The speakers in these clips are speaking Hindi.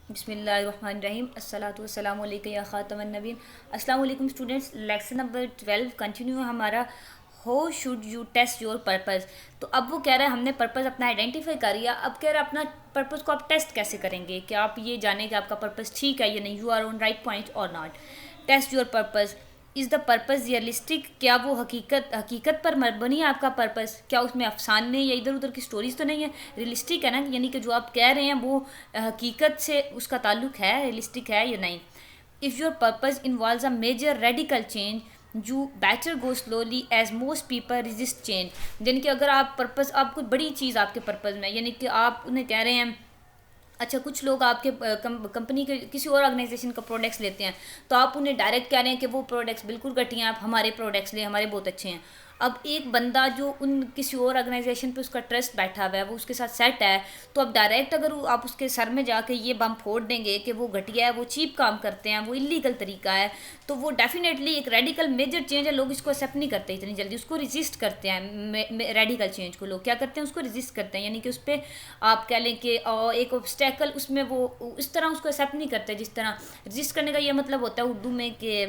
बिस्मिल्लाहिर्रहमानिर्रहीम अस्सलातु वस्सलामु अलैका या ख़ातमन नबीन। अस्सलामु अलैकुम स्टूडेंट्स, लेक्चर नंबर 12 कंटिन्यू हमारा how should you test your purpose. तो अब वो कह रहा है हमने पर्पज़ अपना आइडेंटिफाई कर लिया, अब कह रहा है अपना पर्पज़ को आप टेस्ट कैसे करेंगे कि आप ये जानें कि आपका पर्पज़ ठीक है या नहीं, you are on right point और not. Test your purpose, is the purpose realistic, क्या वो हकीकत पर मबनी है आपका पर्पज़, क्या उसमें अफसाने या इधर उधर की स्टोरीज तो नहीं है, रियलिस्टिक है ना, यानी कि जो आप कह रहे हैं वो हकीकत से उसका ताल्लुक है, रियलिस्टिक है या नहीं। If your purpose involves a major radical change you better go slowly as most people resist change. यानी कि अगर आप पर्पज़, आप कोई बड़ी चीज़ आपके पर्पज़ में, यानी कि आप उन्हें कह रहे हैं, अच्छा कुछ लोग आपके कंपनी के किसी और ऑर्गेनाइजेशन का प्रोडक्ट्स लेते हैं, तो आप उन्हें डायरेक्ट कह रहे हैं कि वो प्रोडक्ट्स बिल्कुल घटिया हैं, आप हमारे प्रोडक्ट्स लें, हमारे बहुत अच्छे हैं। अब एक बंदा जो उन किसी और ऑर्गेनाइजेशन पे उसका ट्रस्ट बैठा हुआ है, वो उसके साथ सेट है, तो अब डायरेक्ट अगर आप उसके सर में जाके ये बम फोड़ देंगे कि वो घटिया है, वो चीप काम करते हैं, वो इलीगल तरीका है, तो वो डेफिनेटली एक रेडिकल मेजर चेंज है। लोग इसको एक्सेप्ट नहीं करते इतनी जल्दी, उसको रिजिस्ट करते हैं। रेडिकल चेंज को लोग क्या करते हैं, उसको रिजिस्ट करते हैं, यानी कि उस पर आप कह लें कि एक ऑब्स्टेकल, उसमें वो इस तरह उसको एक्सेप्ट नहीं करते जिस तरह रजिस्ट करने का ये मतलब होता है उर्दू में कि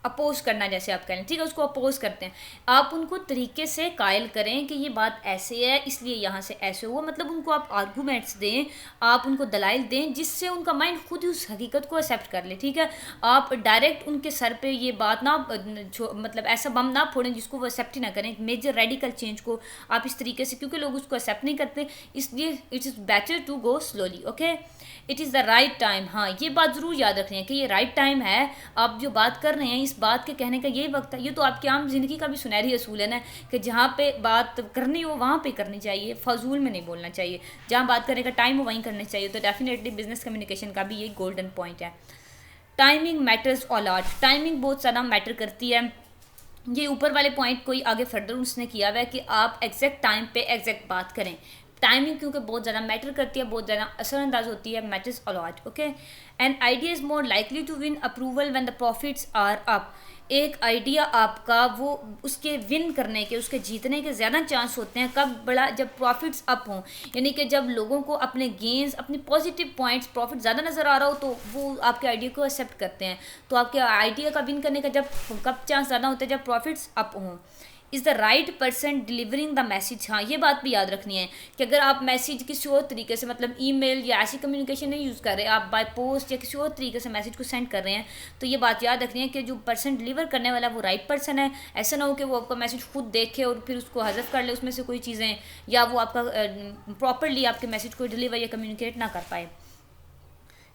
अपोज करना, जैसे आप कह लें, ठीक है, उसको अपोज करते हैं। आप उनको तरीके से कायल करें कि ये बात ऐसे है इसलिए यहाँ से ऐसे हुआ, मतलब उनको आप आर्गूमेंट्स दें, आप उनको दलाइल दें जिससे उनका माइंड खुद ही उस हकीकत को एक्सेप्ट कर ले, ठीक है। आप डायरेक्ट उनके सर पे ये बात ना मतलब ऐसा बम ना फोड़ें जिसको वो एक्सेप्ट ही ना करें। मेजर रेडिकल चेंज को आप इस तरीके से, क्योंकि लोग उसको एक्सेप्ट नहीं करते, इसलिए it is better to go slowly, okay. It is the right time, हाँ ये बात ज़रूर याद रखनी है कि ये राइट टाइम है। आप जो बात कर रहे हैं, इस बात के कहने का यही वक्त है। ये तो आपकी आम जिंदगी का भी सुनहरी असूल है ना, कि जहाँ पे बात करनी हो वहाँ पे करनी चाहिए, फजूल में नहीं बोलना चाहिए। जहाँ बात करने का टाइम हो वहीं करना चाहिए। तो डेफिनेटली बिजनेस कम्युनिकेशन का भी ये गोल्डन पॉइंट है। Timing matters a lot, timing बहुत ज़्यादा मैटर करती है। ये ऊपर वाले पॉइंट को ही आगे फर्दर उसने किया हुआ है कि आप एग्जैक्ट टाइम पे एग्जैक्ट बात करें। टाइमिंग क्योंकि बहुत ज़्यादा मैटर करती है, बहुत ज़्यादा असरअंदाज होती है, matters a lot, okay. And idea is more likely to win approval when the profits are up. एक आइडिया आपका वो उसके विन करने के, उसके जीतने के ज़्यादा चांस होते हैं कब, बड़ा जब प्रॉफिट्स अप हों, यानी कि जब लोगों को अपने गेंस, अपने पॉजिटिव पॉइंट्स, प्रॉफिट ज़्यादा नज़र आ रहा हो, तो वो आपके आइडिया को एक्सेप्ट करते हैं। तो आपके आइडिया का विन करने का जब कब चांस ज़्यादा होता है, जब प्रॉफिट्स अप हों। Is the right person delivering the message, हाँ ये बात भी याद रखनी है कि अगर आप मैसेज किसी और तरीके से, मतलब ईमेल या ऐसी कम्युनिकेशन नहीं यूज़ कर रहे, आप बाय पोस्ट या किसी और तरीके से मैसेज को सेंड कर रहे हैं, तो ये बात याद रखनी है कि जो पर्सन डिलीवर करने वाला वो राइट पर्सन है। ऐसा ना हो कि वो आपका मैसेज खुद देखे और फिर उसको हज़फ कर ले उसमें से कोई चीज़ें, या वो आपका प्रॉपरली आपके मैसेज को डिलीवर या कम्युनिकेट ना कर पाए।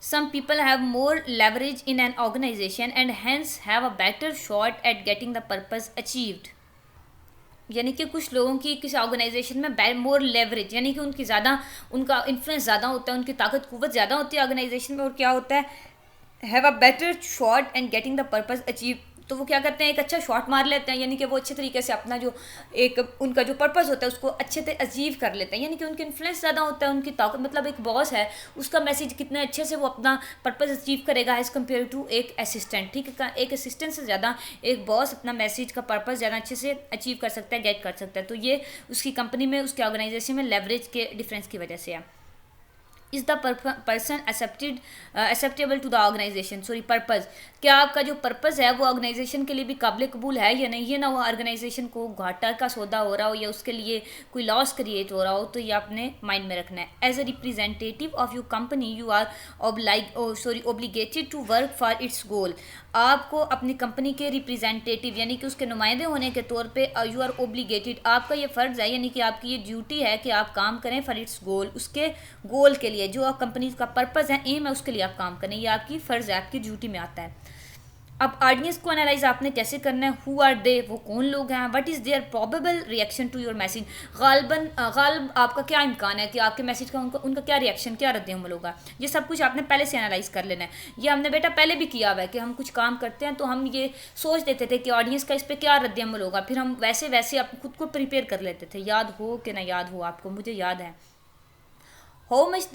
Some people have more leverage in an organization and hence have a better shot at getting the purpose achieved. यानी कि कुछ लोगों की किसी ऑर्गेनाइजेशन में मोर लेवरेज, यानी कि उनकी ज़्यादा, उनका इन्फ्लुएंस ज़्यादा होता है, उनकी ताकत कुव्वत ज़्यादा होती है ऑर्गेनाइजेशन में, और क्या होता है, have a better shot and getting the purpose achieve. तो वो क्या करते हैं, एक अच्छा शॉट मार लेते हैं, यानी कि वो अच्छे तरीके से अपना जो एक उनका जो पर्पस होता है उसको अच्छे से अचीव कर लेते हैं, यानी कि उनके इन्फ्लुएंस ज़्यादा होता है, उनकी ताकत, मतलब एक बॉस है, उसका मैसेज कितने अच्छे से वो अपना पर्पस अचीव करेगा एज़ कम्पेयर टू एक असिस्टेंट, ठीक है। एक असिस्टेंट से ज़्यादा एक बॉस अपना मैसेज का पर्पस ज़्यादा अच्छे से अचीव कर सकता है, गेट कर सकता है। तो ये उसकी कंपनी में, उसके ऑर्गेनाइजेशन में लेवरेज के डिफरेंस की वजह से है। Is the person acceptable to the organisation, sorry purpose, क्या आपका जो पर्पज़ है वो ऑर्गेनाइजेशन के लिए भी काबिल कबूल है या नहीं, ये ना वो ऑर्गेनाइजेशन को घाटा का सौदा हो रहा हो या उसके लिए कोई लॉस क्रिएट हो रहा हो, तो ये आपने माइंड में रखना है। As a representative of your company you are obligated to work for its goal. आपको अपनी कंपनी के रिप्रेजेंटेटिव, यानी कि उसके नुमाइंदे होने के तौर पे यू आर ओब्लिगेटेड, आपका ये फ़र्ज़ है, यानी कि आपकी ये ड्यूटी है कि आप काम करें फॉर इट्स गोल, उसके गोल के लिए, जो कंपनी का पर्पज़ है, एम है, उसके लिए आप काम करें, ये आपकी फ़र्ज़ है, आपकी ड्यूटी में आता है। अब ऑडियंस को एनालाइज आपने कैसे करना है, हु आर दे, वो कौन लोग हैं, what is their probable reaction to your message, गालिब आपका क्या इम्कान है कि आपके मैसेज का उनका क्या रिएक्शन, क्या रद्द-ए-अमल होगा, ये सब कुछ आपने पहले से एनालाइज कर लेना है। ये हमने बेटा पहले भी किया हुआ है कि हम कुछ काम करते हैं तो हम ये सोच देते थे कि ऑडियंस का इस पर क्या रद्द-ए-अमल होगा, फिर हम वैसे वैसे आप खुद को प्रिपेयर कर लेते थे। याद हो कि ना याद हो आपको, मुझे याद है। how much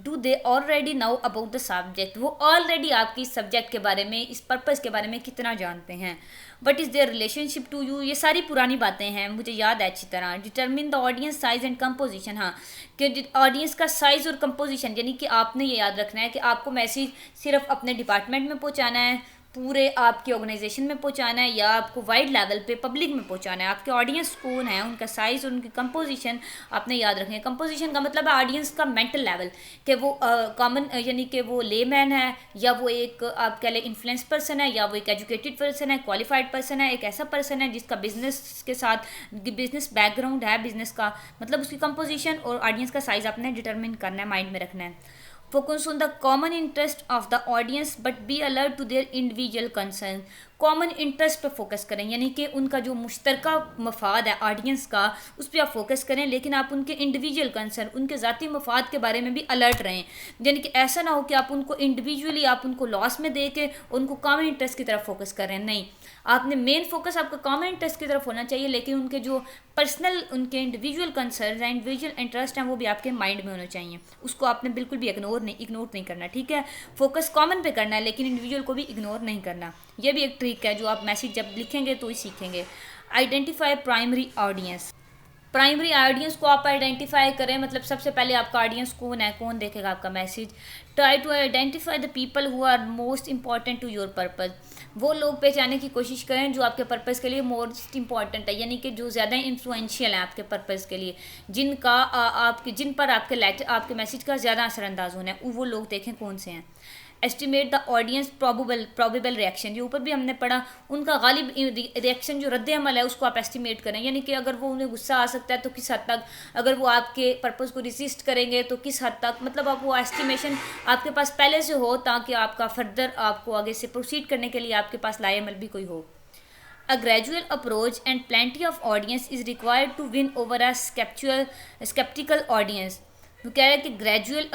do they already know about the subject, वो ऑलरेडी आपकी सब्जेक्ट के बारे में, इस पर्पज़ के बारे में कितना जानते हैं. What is their relationship to you, ये सारी पुरानी बातें हैं, मुझे याद है अच्छी तरह. Determine the audience size and composition, हाँ कि ऑडियंस का साइज़ और कंपोजिशन, यानी कि आपने ये याद रखना है कि आपको मैसेज सिर्फ अपने डिपार्टमेंट में पहुँचाना है, पूरे आपके ऑर्गेनाइजेशन में पहुंचाना है, या आपको वाइड लेवल पे पब्लिक में पहुंचाना है. आपके ऑडियंस कौन है, उनका साइज़ और उनकी कंपोजिशन आपने याद रखनी है. कंपोजिशन का मतलब है ऑडियंस का मेंटल लेवल, कि वो कॉमन यानी कि वो लेमैन है, या वो एक आप कह लें इन्फ्लुएंस पर्सन है, या वो एक एजुकेटेड पर्सन है, क्वालिफाइड पर्सन है, एक ऐसा पर्सन है जिसका बिजनेस के साथ बिजनेस बैकग्राउंड है, बिजनेस का. मतलब उसकी कंपोजिशन और ऑडियंस का साइज़ आपने डिटरमिन करना है, माइंड में रखना है. Focus on the common interest of the audience but be alert to their individual concern. Common interest पे फोकस करें, यानी कि उनका जो मुश्तरका मफाद है ऑडियंस का, उस पर आप फोकस करें, लेकिन आप उनके इंडिविजुअल कंसर्न, उनके ज़ाती मफाद के बारे में भी अलर्ट रहें. यानी कि ऐसा ना हो कि आप उनको इंडिविजुअली आप उनको लॉस में दे के उनको कॉमन इंटरेस्ट की तरफ फोकस कर रहे हैं. नहीं, आपने मेन फोकस आपका कॉमन इंटरेस्ट की तरफ होना चाहिए, लेकिन उनके जो पर्सनल उनके इंडिविजुअल कंसर्न हैं, इंडिविजुअल इंटरेस्ट हैं, वो भी आपके माइंड में होने चाहिए. उसको आपने बिल्कुल भी इग्नोर नहीं करना. ठीक है, फोकस कॉमन पे करना है, लेकिन इंडिविजुअल को भी इग्नोर नहीं करना. ये भी एक ट्रिक है जो आप मैसेज जब लिखेंगे तो ही सीखेंगे. Identify primary audience. Primary audience को आप आइडेंटिफाई करें, मतलब सबसे पहले आपका ऑडियंस कौन है, कौन देखेगा आपका message. Try to identify the people who are most important to your purpose. वो लोग पहचानने की कोशिश करें जो आपके पर्पज़ के लिए मोस्ट इंपॉर्टेंट है, यानी कि जो ज़्यादा इन्फ्लुएंशियल है आपके पर्पज़ के लिए, जिन पर आपके मैसेज का ज़्यादा असरअंदाज होना है, वो लोग देखें कौन से हैं. Estimate the audience probable reaction, ये ऊपर भी हमने पढ़ा. उनका गालिब रिएक्शन जो रद्द अमल है उसको आप एस्टिमेट करें, यानी कि अगर वो उन्हें गुस्सा आ सकता है तो किस हद तक, अगर वो आपके पर्पज़ को रिसिस्ट करेंगे तो किस हद तक, मतलब आप वो एस्टिमेशन आपके पास पहले से हो, ताकि आपका फर्दर आपको आगे से प्रोसीड करने के लिए आपके पास लाएमल भी कोई हो. A gradual approach and plenty of audience is required to win over a skeptical audience. वो कह रहे हैं कि gradual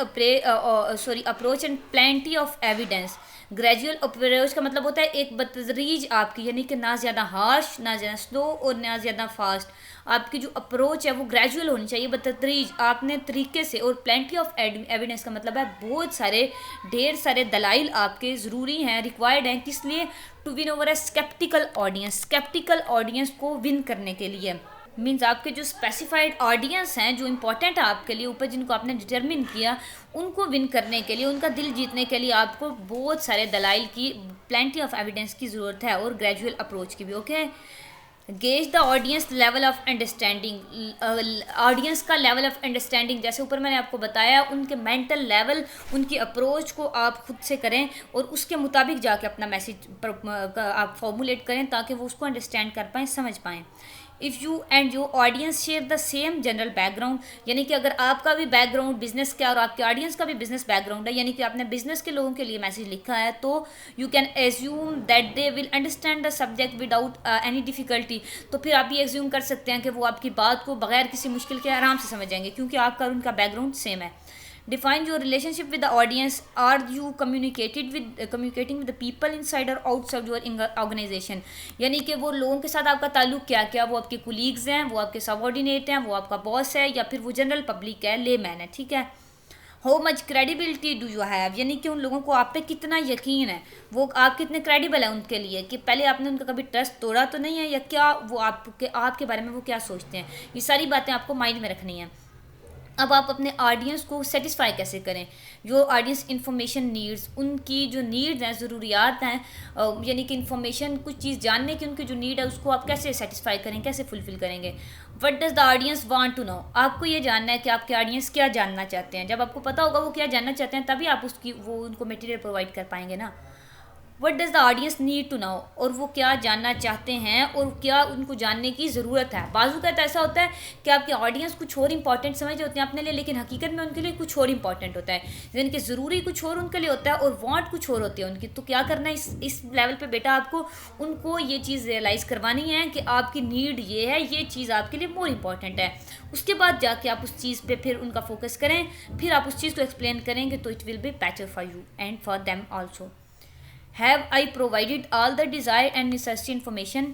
approach and plenty of evidence. Gradual approach का मतलब होता है एक बतदरीज आपकी, यानी कि ना ज़्यादा हार्श, ना ज़्यादा स्लो और ना ज़्यादा फास्ट. आपकी जो अप्रोच है वो ग्रेजुअल होनी चाहिए, बतदरीज, आपने तरीके से. और प्लेंटी ऑफ एविडेंस का मतलब है बहुत सारे, ढेर सारे दलाइल आपके ज़रूरी हैं, रिक्वायर्ड हैं. किस लिए? To win over a sceptical audience. Sceptical audience को विन करने के लिए, मीन्स आपके जो स्पेसिफाइड ऑडियंस हैं जो इंपॉर्टेंट है आपके लिए, ऊपर जिनको आपने डिटरमिन किया, उनको विन करने के लिए, उनका दिल जीतने के लिए आपको बहुत सारे दलाइल की, प्लेंटी ऑफ एविडेंस की ज़रूरत है, और ग्रेजुअल अप्रोच की भी. Okay, gauge the audience level of understanding. Audience का लेवल ऑफ अंडरस्टैंडिंग, जैसे ऊपर मैंने आपको बताया, उनके मेंटल लेवल, उनकी अप्रोच को आप खुद से करें और उसके मुताबिक जाके अपना मैसेज आप फॉर्मुलेट करें, ताकि वो उसको अंडरस्टैंड कर पाएँ, समझ पाएँ. If you and your audience share the same general background, यानी कि अगर आपका भी बैकग्राउंड बिजनेस का और आपके ऑडियंस का भी बिजनेस बैकग्राउंड है, यानी कि आपने बिजनेस के लोगों के लिए मैसेज लिखा है, तो you can assume that they will understand the subject without any difficulty. तो फिर आप ये एज्यूम कर सकते हैं कि वो आपकी बात को बगैर किसी मुश्किल के आराम से समझ जाएंगे, क्योंकि आपका और उनका बैकग्राउंड सेम है. Define your relationship with the audience. Are you communicating with the people inside or outside your organization? यानी कि वो लोगों के साथ आपका ताल्लुक क्या, वो आपके कुलीग्स हैं, वो आपके सबऑर्डिनेट हैं, वो आपका बॉस है, या फिर वो जनरल पब्लिक है, लेमैन है. ठीक है. How much credibility do you have, यानी कि उन लोगों को आप पे कितना यकीन है, वो आप कितने क्रेडिबल है उनके लिए, कि पहले आपने उनका कभी ट्रस्ट तोड़ा तो नहीं है, या क्या वो आपके बारे में वो क्या सोचते हैं. ये सारी बातें आपको माइंड में रखनी है. अब आप अपने ऑडियंस को सेटिस्फाई कैसे करें. जो ऑडियंस इंफॉर्मेशन नीड्स, उनकी जो नीड्स हैं, ज़रूरियात हैं, यानी कि इंफॉर्मेशन, कुछ चीज़ जानने की उनकी जो नीड है, उसको आप कैसे सेटिस्फाई करें, कैसे फुलफ़िल करेंगे. What does the audience want to know, आपको ये जानना है कि आपके ऑडियंस क्या जानना चाहते हैं. जब आपको पता होगा वो क्या जानना चाहते हैं, तभी आप उनको मटेरियल प्रोवाइड कर पाएंगे ना. What does the audience need to know, और वो क्या जानना चाहते हैं और क्या उनको जानने की ज़रूरत है. बाजू का तो ऐसा होता है कि आपके ऑडियंस कुछ और इंपॉर्टेंट समझ होते हैं अपने लिए, लेकिन हकीकत में उनके लिए कुछ और इंपॉर्टेंट होता है, यानी कि ज़रूरी कुछ और उनके लिए होता है और वांट कुछ और होती है उनकी. तो क्या करना है इस लेवल पे बेटा, आपको उनको ये चीज़ रियलाइज़ करवानी है कि आपकी नीड ये है, ये चीज़ आपके लिए मोर इंपॉर्टेंट है. उसके बाद जाके आप उस चीज़ पे फिर उनका फोकस करें, फिर आप उस चीज़ को एक्सप्लेन करेंगे, तो it will be better for you and for them also. Have I provided all the desired and necessary information?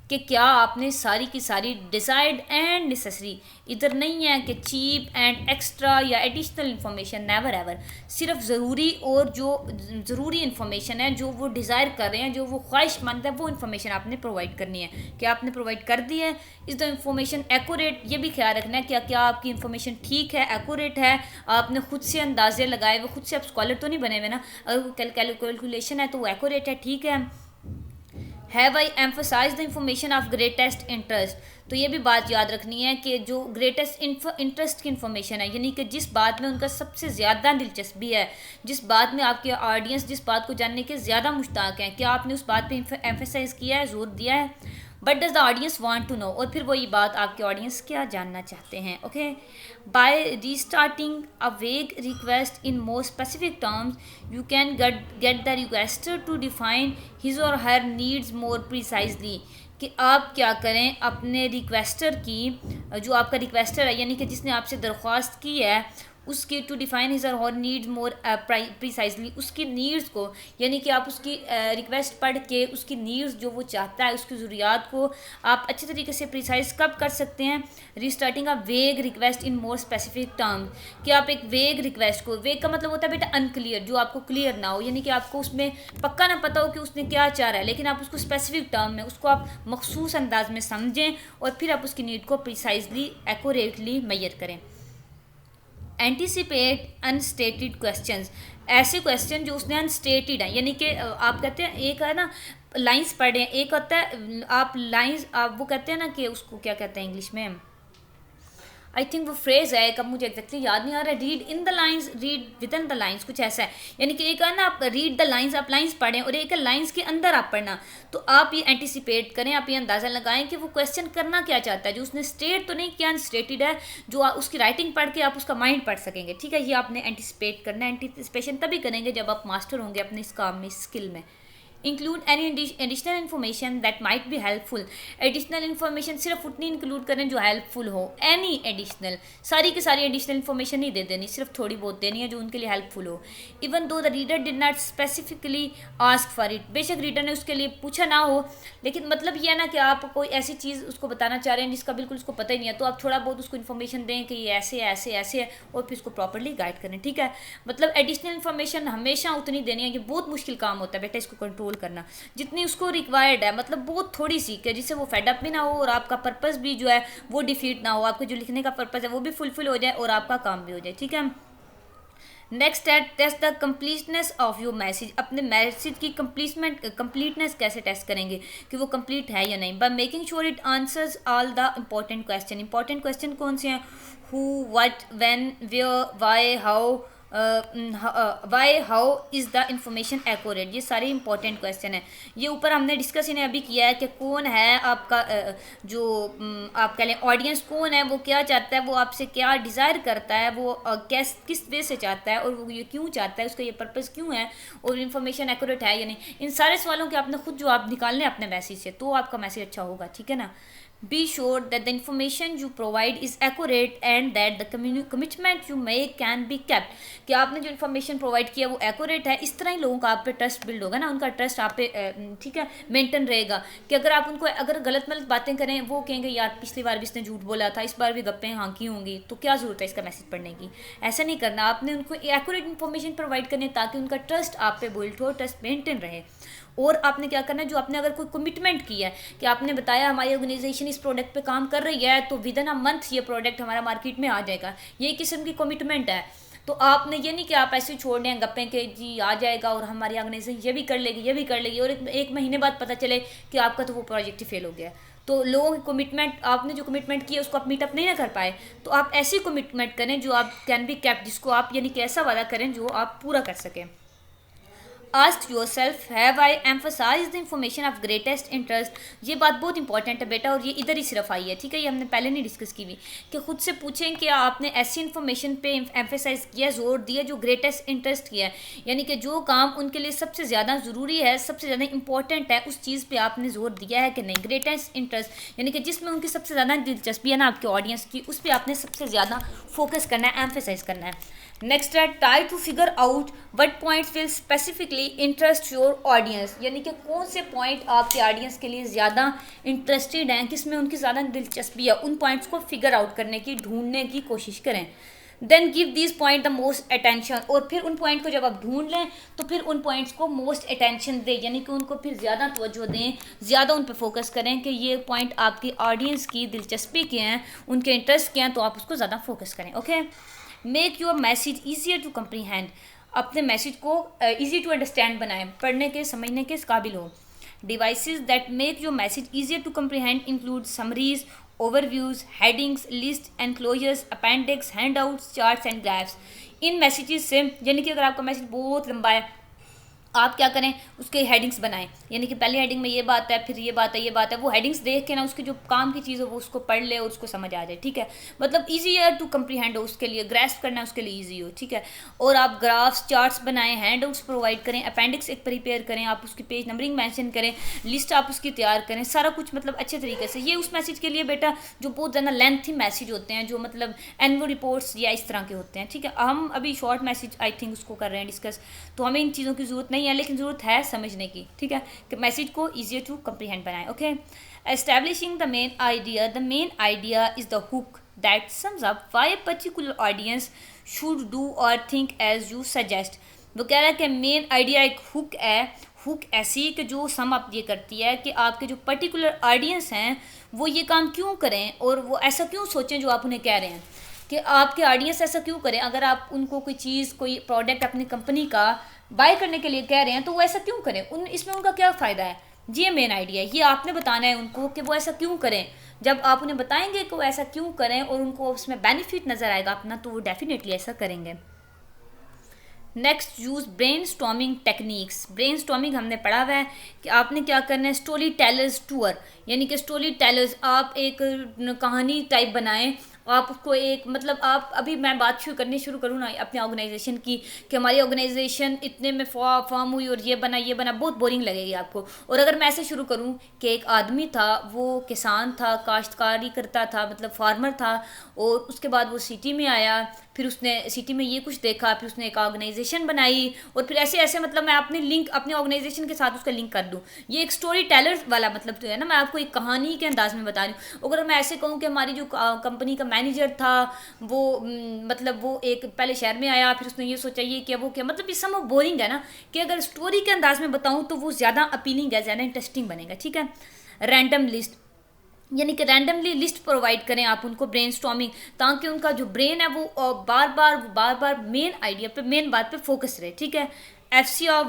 कि क्या आपने सारी की सारी डिसाइड एंड नेसेसरी, इधर नहीं है कि चीप एंड एक्स्ट्रा या एडिशनल इन्फॉर्मेशन, नेवर एवर। सिर्फ ज़रूरी और जो ज़रूरी इन्फॉर्मेशन है, जो वो डिज़ायर कर रहे हैं, जो वो ख्वाहिशमंद है, वो इन्फॉर्मेशन आपने प्रोवाइड करनी है। क्या आपने प्रोवाइड कर दी है? Is the information accurate? ये भी ख्याल रखना है कि क्या आपकी इन्फॉर्मेशन ठीक है, एक्यूरेट है, आपने खुद से अंदाजे लगाए, वो खुद से आप स्कॉलर तो नहीं बने हुए ना, अगर वो कैलकुलेशन है तो वो एक्यूरेट है, ठीक है। Have I emphasise the information of greatest interest? तो ये भी बात याद रखनी है कि जो ग्रेटेस्ट इंटरेस्ट की इन्फॉर्मेशन है, यानी कि जिस बात में उनका सबसे ज़्यादा दिलचस्पी है, जिस बात में आपके ऑडियंस जिस बात को जानने के ज़्यादा मुश्ताक हैं, क्या आपने उस बात पे एम्फोसाइज किया है, जोर दिया है? But does the audience want to know? और फिर वही बात, आपके ऑडियंस क्या जानना चाहते हैं। Okay, bye restarting a vague request in more specific terms you can get the requester to define his or her needs more precisely. कि आप क्या करें, अपने रिक्वेस्टर की, जो आपका रिक्वेस्टर है यानी कि जिसने आपसे दरख्वास्त की है, उसकी टू डिफाइन हिज और नीड्स मोर प्रिसाइजली, उसकी नीड्स को, यानी कि आप उसकी रिक्वेस्ट पढ़ के उसकी नीड्स जो वो चाहता है, उसकी ज़रूरियात को आप अच्छे तरीके से प्रिसाइज कब कर सकते हैं? Restarting a vague request in more specific terms. कि आप एक वेग रिक्वेस्ट को, वेग का मतलब होता है बेटा अनक्लियर, जो आपको क्लियर ना हो, यानी कि आपको उसमें पक्का ना पता हो कि उसने क्या चाह रहा है, लेकिन आप उसको स्पेसिफिक टर्म में, उसको आप मखसूस अंदाज में समझें और फिर आप उसकी नीड को प्रिसाइजली एक्यूरेटली मेजर करें। एंटीसिपेट अनस्टेटेड क्वेश्चंस, ऐसे क्वेश्चन जो उसने अनस्टेटेड है, यानी कि आप कहते हैं एक है ना लाइंस पढ़े, एक होता है आप लाइंस, आप वो कहते हैं ना कि उसको क्या कहते हैं इंग्लिश में, आई थिंक वो फ्रेज़ है, कब मुझे एग्जैक्टली याद नहीं आ रहा है, read in the lines, read with in the lines, कुछ ऐसा है। यानी कि एक है ना आप रीड द लाइंस, आप लाइंस पढ़ें, और एक है लाइंस के अंदर आप पढ़ना। तो आप ये एंटिसिपेट करें, आप ये अंदाज़ा लगाएं कि वो क्वेश्चन करना क्या चाहता है, जो उसने स्टेट तो नहीं किया, अनस्टेटेड है, जो उसकी राइटिंग पढ़ के आप उसका माइंड पढ़ सकेंगे, ठीक है। ये आपने एंटिसिपेट करना है। एंटिसिपेशन तभी करेंगे जब आप मास्टर होंगे अपने इस काम में, इस स्किल में। Include any additional information that might be helpful, additional information सिर्फ उतनी इंक्लूड करें जो हेल्पफुल हो। एनी एडिशनल, सारी की सारी एडिशनल इन्फॉर्मेशन नहीं दे देनी, सिर्फ थोड़ी बहुत देनी है जो उनके लिए हेल्पफुल हो। Even though the reader did not specifically ask for it, बेशक रीडर ने उसके लिए पूछा ना हो, लेकिन मतलब ये है ना कि आप कोई ऐसी चीज़ उसको बताना चाह रहे हैं जिसका बिल्कुल उसको पता ही नहीं है, तो आप थोड़ा बहुत उसको इन्फॉर्मेशन दें कि ये ऐसे ऐसे ऐसे है, और फिर उसको प्रॉपरली गाइड करें, ठीक है। मतलब एडिशनल इन्फॉर्मेशन हमेशा उतनी देनी है, ये बहुत मुश्किल काम होता है बेटा इसको कंट्रोल करना, जितनी उसको रिक्वायर्ड है, मतलब बहुत थोड़ी सी, कि जिससे वो फेडअप भी ना हो और आपका पर्पस भी जो है वो डिफीट ना हो, आपके जो लिखने का पर्पस है वो भी फुलफिल हो जाए और आपका काम भी हो जाए, ठीक है। नेक्स्ट है test the completeness of your message, अपने मैसेज की कंप्लीटनेस कैसे टेस्ट करेंगे कि वो कंप्लीट है या नहीं? By making sure it answers all the important question. Important question कौन से हैं? Who, what, when, where, why, how, why, how is the information accurate, ये सारे इंपॉर्टेंट क्वेश्चन है। ये ऊपर हमने डिस्कस इन्हें अभी किया है कि कौन है आपका जो आप कह लें ऑडियंस कौन है, वो क्या चाहता है, वो आपसे क्या डिज़ायर करता है, वो किस वे से चाहता है, और वो ये क्यों चाहता है, उसका ये पर्पज़ क्यों है, और इन्फॉर्मेशन एक्यूरेट है या नहीं। इन सारे सवालों के आपने खुद जवाब निकालने अपने मैसेज से, तो आपका मैसेज अच्छा होगा, ठीक है ना। Be sure that the information you provide is accurate and that the commitment you make can be kept, कि आपने जो इन्फॉर्मेशन प्रोवाइड किया वो एक्यूरेट है, इस तरह ही लोगों का आप पे ट्रस्ट बिल्ड होगा ना, उनका ट्रस्ट आप पे ठीक है मेंटेन रहेगा। कि अगर आप उनको अगर गलत मलत बातें करें, वो कहेंगे यार पिछली बार भी इसने झूठ बोला था, इस बार भी गप्पें हाँकी होंगी, तो क्या ज़रूरत है इसका मैसेज पढ़ने की। ऐसा नहीं करना, आपने उनको एक्यूरेट इन्फॉर्मेशन प्रोवाइड करनी है ताकि उनका ट्रस्ट आप पे बिल्ड हो, ट्रस्ट मेंटेन रहे। और आपने क्या करना है, जो आपने अगर कोई कमिटमेंट किया है कि आपने बताया हमारी ऑर्गेनाइजेशन इस प्रोडक्ट पे काम कर रही है, तो विद इन अ मंथ ये प्रोडक्ट हमारा मार्केट में आ जाएगा, ये किस्म की कमिटमेंट है। तो आपने ये नहीं कि आप ऐसे छोड़ दें गप्पे के जी आ जाएगा और हमारी ऑर्गेनाइजेशन ये भी कर लेगी, ये भी कर लेगी, और एक महीने बाद पता चले कि आपका तो वो प्रोजेक्ट ही फेल हो गया। तो लोगों की कमिटमेंट, आपने जो कमिटमेंट की है उसको आप मीटअप नहीं ना कर पाए, तो आप ऐसी कमिटमेंट करें जो आप कैन बी कैप्ट, जिसको आप यानी कि ऐसा वादा करें जो आप पूरा कर सकें। Ask yourself, have I emphasise the information of greatest interest, ये बात बहुत इंपॉर्टेंट है बेटा, और ये इधर ही सिर्फ आई है, ठीक है, ये हमने पहले नहीं डिस्कस की हुई, कि खुद से पूछें कि आपने ऐसी इन्फॉर्मेशन पे एम्फोसाइज किया, जोर दिया जो ग्रेटेस्ट इंटरेस्ट किया है, यानी कि जो काम उनके लिए सबसे ज़्यादा ज़रूरी है, सबसे ज़्यादा इंपॉर्टेंट है, उस चीज़ पर आपने जोर दिया है कि नहीं। ग्रेटेस्ट इंटरेस्ट यानी कि जिसमें उनकी सबसे ज़्यादा दिलचस्पी है ना आपके ऑडियंस की, उस पर आपने सबसे ज़्यादा फोकस करना है, एम्फोसाइज करना है। नेक्स्ट है try to figure out what points will specifically basically interest your audience, यानी कि कौन से पॉइंट आपके ऑडियंस के लिए ज़्यादा इंटरेस्टेड हैं, किस में उनकी ज़्यादा दिलचस्पी है, उन पॉइंट्स को फिगर आउट करने की, ढूंढने की कोशिश करें। Then give this point the most attention, और फिर उन पॉइंट को जब आप ढूंढ लें तो फिर उन पॉइंट्स को मोस्ट अटेंशन दें, यानी कि उनको फिर ज़्यादा तवज्जो दें, ज़्यादा उन पर फोकस करें कि ये पॉइंट आपकी ऑडियंस की दिलचस्पी के हैं, उनके इंटरेस्ट के हैं, तो आप उसको ज़्यादा फोकस करें। Okay, make your message easier to comprehend, अपने मैसेज को ईजी टू अंडरस्टैंड बनाएं, पढ़ने के समझने के काबिल हो। Devices that make your message easier to comprehend include summaries, overviews, headings, list, enclosures, appendix, handouts, charts and graphs। इन मैसेजेस से, यानी कि अगर आपका मैसेज बहुत लंबा है, आप क्या करें, उसके हेडिंग्स बनाएं, यानी कि पहले हेडिंग में ये बात है, फिर ये बात है, ये बात है, वो हेडिंग्स देख के ना उसकी जो काम की चीज़ हो वो उसको पढ़ ले और उसको समझ आ जाए। ठीक है, मतलब ईजियर टू कम्प्रीहेंड हो, उसके लिए ग्रेस्प करना है उसके लिए ईजी हो। ठीक है, और आप ग्राफ्स, चार्ट्स बनाएं, हैंडआउट्स प्रोवाइड करें, अपेंडिक्स एक प्रिपेयर करें, आप उसकी पेज नंबरिंग मेंशन करें, लिस्ट आप उसकी तैयार करें, सारा कुछ मतलब अच्छे तरीके से। ये उस मैसेज के लिए बेटा जो बहुत ज़्यादा लेंथी मैसेज होते हैं, जो मतलब एनुअल रिपोर्ट्स या इस तरह के होते हैं। ठीक है, हम अभी शॉर्ट मैसेज आई थिंक उसको कर रहे हैं डिस्कस, तो हमें इन चीज़ों की ज़रूरत नहीं है, लेकिन ज़रूरत है समझने की। ठीक है, कि मैसेज को ईजियर टू कम्प्रीहेंड बनाएं। Okay, establishing the main idea is the hook that sums up why a particular audience should do और थिंक एज यू सजेस्ट। वो कह रहा है कि मेन आइडिया एक हुक है, हुक ऐसी कि जो सम अप ये करती है कि आपके जो पर्टिकुलर ऑडियंस हैं वो ये काम क्यों करें और वो ऐसा क्यों सोचें जो आप उन्हें कह रहे हैं, कि आपके ऑडियंस ऐसा क्यों करें। अगर आप उनको कोई चीज़, कोई प्रोडक्ट अपनी कंपनी का बाय करने के लिए कह रहे हैं तो वो ऐसा क्यों करें, इसमें उनका क्या फ़ायदा है। ये मेन आइडिया है, ये आपने बताना है उनको कि वो ऐसा क्यों करें। जब आप उन्हें बताएंगे कि वो ऐसा क्यों करें और उनको उसमें बेनिफिट नज़र आएगा अपना, तो वो डेफिनेटली ऐसा करेंगे। Next, use brain storming techniques. Brain storming हमने पढ़ा हुआ है कि आपने क्या करना है, स्टोरी टेलर्स टूर, यानी कि स्टोरी टेलर्स, आप एक कहानी टाइप बनाएं, आप उसको एक मतलब आप अभी मैं बात शुरू करूँ ना अपने ऑर्गेनाइजेशन की, कि हमारी ऑर्गेनाइजेशन इतने में फॉर्म हुई और ये बना, बहुत बोरिंग लगेगी आपको। और अगर मैं ऐसे शुरू करूँ कि एक आदमी था, वो किसान था, काश्तकारी करता था, मतलब फार्मर था, और उसके बाद वो सिटी में आया, फिर उसने सिटी में ये कुछ देखा, फिर उसने एक ऑर्गेनाइजेशन बनाई, और फिर ऐसे ऐसे मतलब मैं अपने लिंक अपने ऑर्गेनाइजेशन के साथ उसका लिंक कर दूँ। ये एक स्टोरी टेलर वाला मतलब जो है ना, मैं आपको एक कहानी के अंदाज में बता रही हूँ। अगर मैं ऐसे कहूँ कि हमारी जो कंपनी का मैनेजर था वो मतलब वो एक पहले शहर में आया, फिर उसने ये सोचा ये क्या वो क्या, मतलब ये सब बोरिंग है ना, कि अगर स्टोरी के अंदाज में बताऊँ तो वो ज़्यादा अपीलिंग है, ज़्यादा इंटरेस्टिंग बनेगा। ठीक है, रैंडम लिस्ट, यानी कि रैंडमली लिस्ट प्रोवाइड करें आप उनको ब्रेनस्टॉर्मिंग, ताकि उनका जो ब्रेन है वो बार बार मेन आइडिया पे, मेन बात पे फोकस रहे। ठीक है, एफसीआर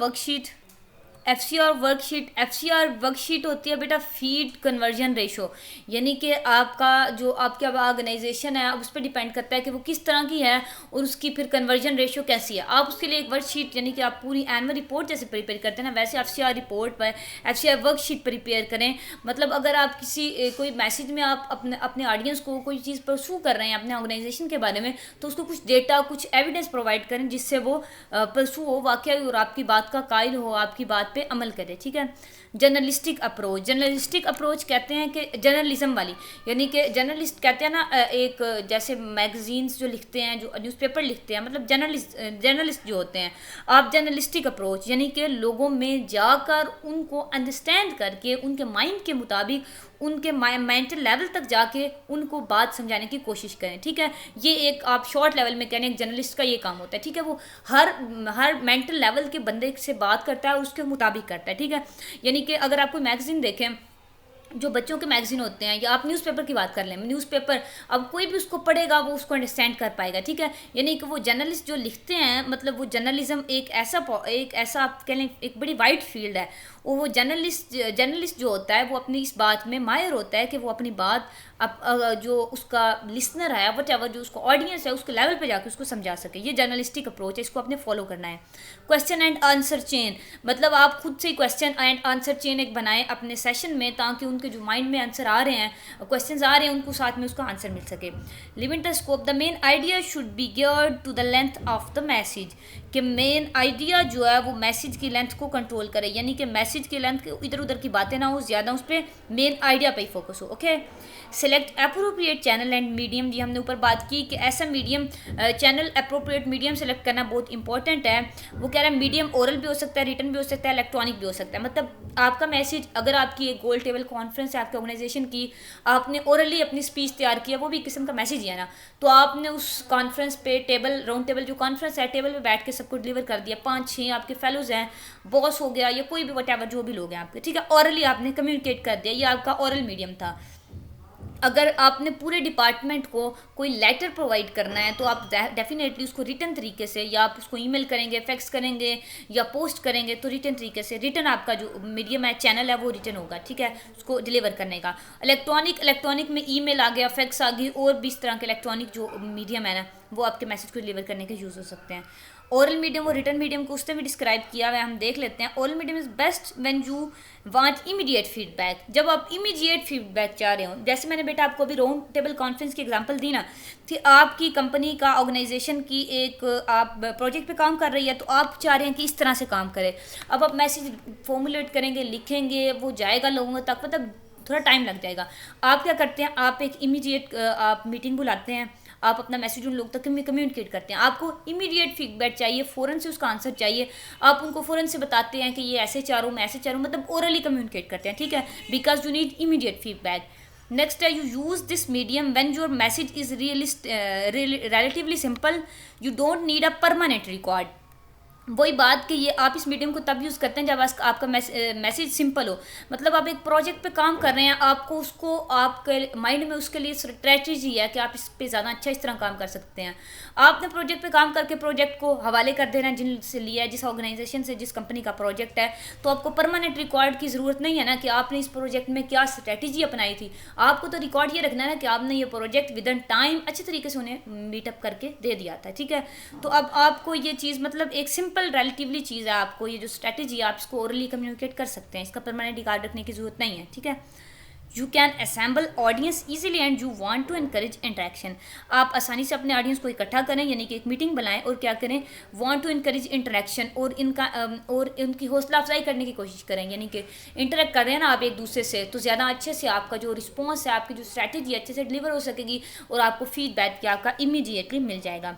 वर्कशीट होती है बेटा फीड कन्वर्जन रेशो, यानी कि आपका जो आपका ऑर्गेनाइजेशन है उस पर डिपेंड करता है कि वो किस तरह की है और उसकी फिर कन्वर्जन रेशो कैसी है। आप उसके लिए एक वर्कशीट, यानी कि आप पूरी एनुअल रिपोर्ट जैसे प्रिपेयर करते हैं ना, वैसे एफसीआर रिपोर्ट पर एफसीआर वर्कशीट प्रिपेयर करें। मतलब अगर आप किसी कोई मैसेज में आप अपने ऑडियंस को कोई चीज़ परसू कर रहे हैं अपने ऑर्गेनाइजेशन के बारे में, तो उसको कुछ डेटा, कुछ एविडेंस प्रोवाइड करें जिससे वो परसू हो वाकई और आपकी बात का कायल हो, आपकी बात पे अमल करे। ठीक है, जर्नलिस्टिक अप्रोच कहते हैं कि जर्नलिज्म वाली, यानी कि जर्नलिस्ट कहते हैं ना एक जैसे मैगजीन्स जो लिखते हैं, जो न्यूज़पेपर लिखते हैं, मतलब जर्नलिस्ट जो होते हैं, आप जर्नलिस्टिक अप्रोच यानी कि लोगों में जाकर उनको अंडरस्टैंड करके उनके माइंड के मुताबिक, उनके मेंटल लेवल तक जाके उनको बात समझाने की कोशिश करें। ठीक है, ये एक आप शॉर्ट लेवल में कहने एक जर्नलिस्ट का ये काम होता है। ठीक है, वो हर मेंटल लेवल के बंदे से बात करता है और उसके मुताबिक करता है। ठीक है, यानी कि अगर आप कोई मैगजीन देखें, जो बच्चों के मैगजीन होते हैं, या आप न्यूज़पेपर की बात कर लें, न्यूज़पेपर अब कोई भी उसको पढ़ेगा वो उसको अंडरस्टैंड कर पाएगा। ठीक है, यानी कि वो जर्नलिस्ट जो लिखते हैं, मतलब वो जर्नलिज्म एक ऐसा आप कह लें एक बड़ी वाइड फील्ड है। और वो जर्नलिस्ट जो होता है वो अपनी इस बात में माहिर होता है कि वो अपनी बात जो उसका लिसनर है, वट जो उसका ऑडियंस है, उसके लेवल पे जाकर उसको समझा सके। ये जर्नलिस्टिक अप्रोच है, इसको आपने फॉलो करना है। क्वेश्चन एंड आंसर चेन, मतलब आप खुद से क्वेश्चन एंड आंसर चेन एक बनाएं अपने सेशन में, ताकि उनके जो माइंड में आंसर आ रहे हैं, क्वेश्चन आ रहे हैं, उनको साथ में उसका आंसर मिल सके। Limit the scope, the main idea should be geared to the length of the message, कि मेन आइडिया जो है वो मैसेज की लेंथ को कंट्रोल करे, यानी कि मैसेज की लेंथ इधर उधर की बातें ना हो, ज़्यादा उस पर मेन आइडिया पे ही फोकस हो। Okay, select appropriate channel and medium, जी हमने ऊपर बात की कि ऐसा medium channel appropriate medium select करना बहुत इंपॉर्टेंट है। वो कह रहा है मीडियम ओरल भी हो सकता है, रिटन भी हो सकता है, इलेक्ट्रॉनिक भी हो सकता है। मतलब आपका मैसेज, अगर आपकी एक गोल टेबल कॉन्फ्रेंस है आपकी ऑर्गेनाइजेशन की, आपने ओरली अपनी स्पीच तैयार किया, वो भी किस्म का मैसेज ही है ना, तो आपने उस कॉन्फ्रेंस पे टेबल, राउंड टेबल जो कॉन्फ्रेंस है, टेबल पे बैठ के सबको डिलीवर कर दिया, 5-6 आपके फेलोज हैं, बॉस हो गया या कोई भी वट एवर जो भी लोग हैं आपके, ठीक है, ओरली आपने कम्युनिकेट कर दिया, ये आपका ओरल मीडियम था। अगर आपने पूरे डिपार्टमेंट को कोई लेटर प्रोवाइड करना है तो आप डेफिनेटली उसको रिटन तरीके से, या आप उसको ईमेल करेंगे, फैक्स करेंगे या पोस्ट करेंगे, तो रिटन तरीके से, रिटन आपका जो मीडियम है, चैनल है, वो रिटन होगा, ठीक है, उसको डिलीवर करने का। इलेक्ट्रॉनिक में ईमेल आ गया, फैक्स आ गई, और भी इस तरह के इलेक्ट्रॉनिक जो मीडियम है ना, वो आपके मैसेज को डिलीवर करने के यूज़ हो सकते हैं। ओरल मीडियम और रिटन मीडियम को उसने भी डिस्क्राइब किया हुआ है, हम देख लेते हैं। Oral medium is best when you want immediate feedback, जब आप इमीडिएट फीडबैक चाह रहे हो। जैसे मैंने बेटा आपको अभी राउंड टेबल कॉन्फ्रेंस की एग्जांपल दी ना, कि आपकी कंपनी का, ऑर्गेनाइजेशन की एक आप प्रोजेक्ट पे काम कर रही है, तो आप चाह रहे हैं कि इस तरह से काम करें। अब आप मैसेज फॉर्मुलेट करेंगे, लिखेंगे, वो जाएगा लोगों तक, मतलब थोड़ा टाइम लग जाएगा। आप क्या करते हैं, आप एक इमीडिएट आप मीटिंग बुलाते हैं, आप अपना मैसेज उन लोग तक कम्युनिकेट करते हैं। आपको इमीडिएट फीडबैक चाहिए, फ़ौरन से उसका आंसर चाहिए, आप उनको फ़ौरन से बताते हैं कि ये ऐसे चाह रहा हूँ, मैं ऐसे चाह रहा हूँ, मतलब ओरली कम्युनिकेट करते हैं, ठीक है, because you need immediate feedback. Next है, you use this medium when your message is relatively simple, you don't need a permanent record. वही बात कि ये आप इस मीडियम को तब यूज़ करते हैं जब आपका मैसेज सिंपल हो। मतलब आप एक प्रोजेक्ट पे काम कर रहे हैं, आपको उसको, आपके माइंड में उसके लिए स्ट्रेटजी है कि आप इस पे ज़्यादा अच्छा इस तरह काम कर सकते हैं। आपने प्रोजेक्ट पे काम करके प्रोजेक्ट को हवाले कर देना है जिनसे लिया है, जिस ऑर्गेनाइजेशन से, जिस कंपनी का प्रोजेक्ट है, तो आपको परमानेंट रिकॉर्ड की ज़रूरत नहीं है ना कि आपने इस प्रोजेक्ट में क्या स्ट्रेटजी अपनाई थी। आपको तो रिकॉर्ड ये रखना है कि आपने ये प्रोजेक्ट विद इन टाइम अच्छे तरीके से उन्हें मीटअप करके दे दिया था, ठीक है। तो अब आपको ये चीज़, मतलब एक सिंपल रिलेटिवली चीज़ है, आपको ये जो स्ट्रेटजी है आप इसको ओरली कम्युनिकेट कर सकते हैं, इसका परमानेंट रिकॉर्ड रखने की जरूरत नहीं है, ठीक है। You can assemble audience easily and you want to encourage interaction, आप आसानी से अपने ऑडियंस को इकट्ठा करें, यानी कि एक मीटिंग बनाएं, और क्या करें, वांट टू एनकरेज इंटरेक्शन, और और उनकी हौसला अफजाई करने की कोशिश करें, यानी कि इंटरेक्ट कर रहे हैं ना आप एक दूसरे से, तो ज़्यादा अच्छे से आपका जो रिस्पॉन्स है, आपकी जो स्ट्रैटेजी अच्छे से डिलीवर हो सकेगी, और आपको फीडबैक आपका इमीडिएटली मिल जाएगा।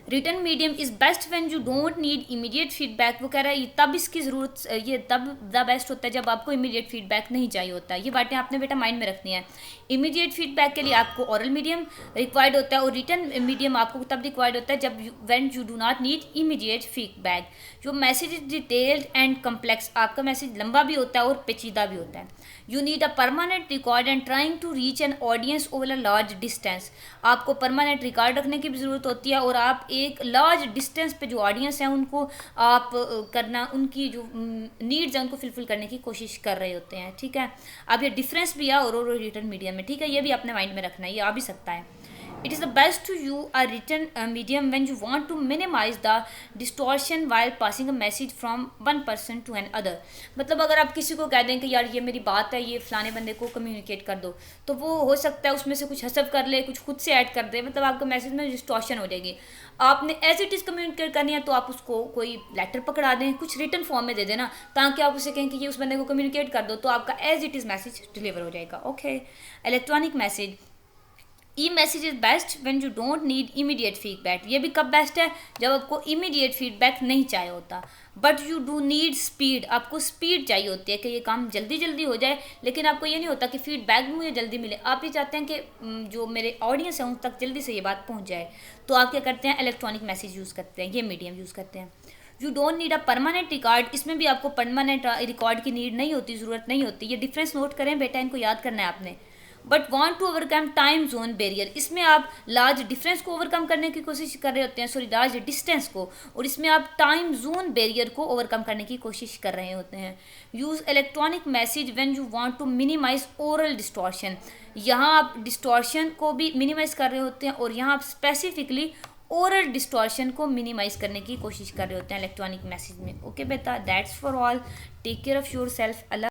Written medium is best when you don't need immediate feedback, वो कह रहा है ये तब इसकी ज़रूरत, ये तब द बेस्ट होता है जब आपको इमीडिएट फीडबैक नहीं चाहिए होता है। ये बातें आपने बेटा माइंड में रखनी है। इमीडिएट फीडबैक के लिए आपको ओरल मीडियम रिक्वायर्ड होता है, और रिटन मीडियम आपको तब रिक्वायर्ड होता है जब when you do not need immediate feedback. जो message is detailed and complex, आपका मैसेज लंबा भी होता है और पेचीदा भी होता है। You need a permanent record and trying to reach an audience over a large distance, आपको परमानेंट रिकॉर्ड रखने की भी ज़रूरत होती है, और आप एक लार्ज डिस्टेंस पे जो ऑडियंस है उनको आप करना, उनकी जो नीड्स हैं उनको फुलफिल करने की कोशिश कर रहे होते हैं, ठीक है। अब ये डिफरेंस भी है और रिटन मीडियम में, ठीक है, ये भी अपने माइंड में रखना है, ये आ भी सकता है। It is the best to use a written medium when you want to minimize the distortion while passing a message from one person to another। मतलब अगर आप किसी को कह दें कि यार ये मेरी बात है, ये फलाने बंदे को कम्युनिकेट कर दो, तो वो हो सकता है उसमें से कुछ हसब कर ले, कुछ खुद से ऐड कर दे, मतलब आपका मैसेज में डिस्टॉर्शन हो जाएगी। आपने एज इट इज़ कम्युनिकेट करनी है तो आप उसको कोई लेटर पकड़ा दें, कुछ रिटन फॉर्म में दे देना, ताकि आप उसे कहें कि ये उस बंदे को कम्युनिकेट कर दो, तो आपका as it is message deliver हो जाएगा। Okay, electronic message, e message is best when you don't need immediate feedback. ये भी कब बेस्ट है, जब आपको इमीडिएट फीडबैक नहीं चाहिए होता, but you do need speed, आपको स्पीड चाहिए होती है कि ये काम जल्दी जल्दी हो जाए, लेकिन आपको ये नहीं होता कि फीडबैक भी मुझे जल्दी मिले, आप ये चाहते हैं कि जो मेरे ऑडियंस है उन तक जल्दी से ये बात पहुंच जाए, तो आप क्या करते हैं, इलेक्ट्रॉनिक मैसेज यूज़ करते हैं, ये मीडियम यूज़ करते हैं। You don't need a permanent record, इसमें भी आपको परमानेंट रिकॉर्ड की नीड नहीं होती, ज़रूरत नहीं होती। ये डिफरेंस नोट करें बेटा, इनको याद करना है आपने। But want to overcome time zone barrier, इसमें आप लार्ज डिफरेंस को ओवरकम करने की कोशिश कर रहे होते हैं, सॉरी लार्ज डिस्टेंस को, और इसमें आप टाइम जोन बैरियर को ओवरकम करने की कोशिश कर रहे होते हैं। Use electronic message when you want to minimise oral distortion, यहाँ आप डिस्टॉर्शन को भी मिनिमाइज कर रहे होते हैं, और यहाँ आप स्पेसिफिकली ओरल डिस्टॉर्शन को मिनिमाइज करने की कोशिश कर रहे होते हैं इलेक्ट्रॉनिक मैसेज में। ओके बेटा, that's for all, take care of your self.